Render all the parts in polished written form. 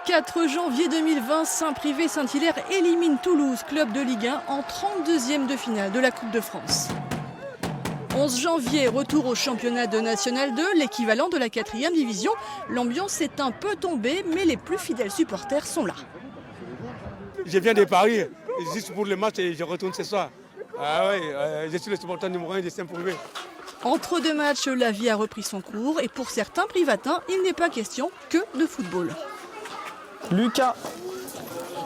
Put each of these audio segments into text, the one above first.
4 janvier 2020, Saint-Privé-Saint-Hilaire élimine Toulouse, club de Ligue 1, en 32e de finale de la Coupe de France. 11 janvier, retour au championnat de National 2, l'équivalent de la 4e division. L'ambiance est un peu tombée, mais les plus fidèles supporters sont là. Je viens de Paris, juste pour le match et je retourne ce soir. Ah oui, je suis le supporter numéro 1 de Saint-Privé. Entre deux matchs, la vie a repris son cours et pour certains privatins, il n'est pas question que de football. Lucas,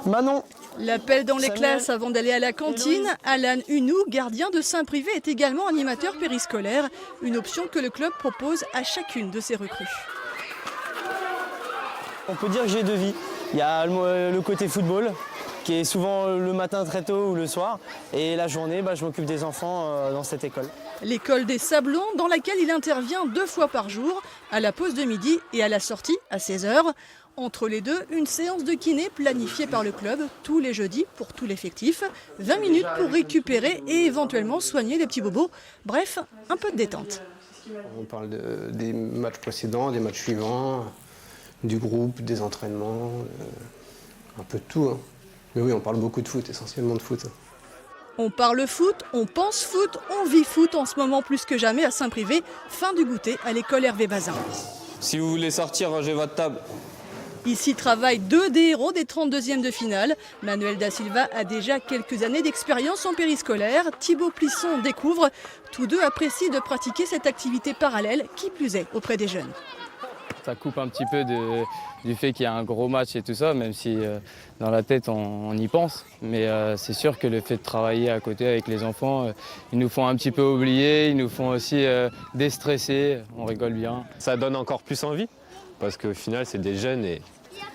Manon. L'appel dans les Samuel, classes avant d'aller à la cantine. Héloïse. Alan Hunou, gardien de Saint-Privé, est également animateur périscolaire. Une option que le club propose à chacune de ses recrues. On peut dire que j'ai deux vies. Il y a le côté football, qui est souvent le matin très tôt ou le soir. Et la journée, je m'occupe des enfants dans cette école. L'école des Sablons, dans laquelle il intervient 2 fois par jour, à la pause de midi et à la sortie à 16h. Entre les deux, une séance de kiné planifiée par le club tous les jeudis pour tout l'effectif. 20 minutes pour récupérer et éventuellement soigner les petits bobos. Bref, un peu de détente. On parle des matchs précédents, des matchs suivants, du groupe, des entraînements, un peu de tout. Hein. Mais oui, on parle beaucoup de foot, essentiellement de foot. On parle foot, on pense foot, on vit foot en ce moment plus que jamais à Saint-Privé. Fin du goûter à l'école Hervé Bazin. Si vous voulez sortir, rangez votre table. Ici travaillent 2 des héros des 32e de finale. Manuel da Silva a déjà quelques années d'expérience en périscolaire. Thibaut Plisson découvre. Tous deux apprécient de pratiquer cette activité parallèle, qui plus est auprès des jeunes. Ça coupe un petit peu du fait qu'il y a un gros match et tout ça, même si dans la tête on y pense. Mais c'est sûr que le fait de travailler à côté avec les enfants, ils nous font un petit peu oublier, ils nous font aussi déstresser, on rigole bien. Ça donne encore plus envie, parce qu'au final c'est des jeunes et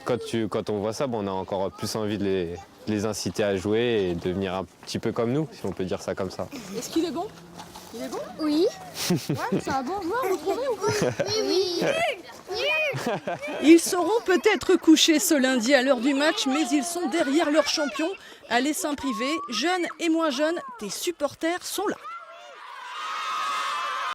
quand on voit ça, on a encore plus envie de les inciter à jouer et devenir un petit peu comme nous, si on peut dire ça comme ça. Est-ce qu'il est bon? Il est bon? Oui. Ouais, c'est un bon joueur, vous trouvez ou pas? Oui. Ils seront peut-être couchés ce lundi à l'heure du match, mais ils sont derrière leur champion. Allez Saint-Privé, jeunes et moins jeunes, tes supporters sont là.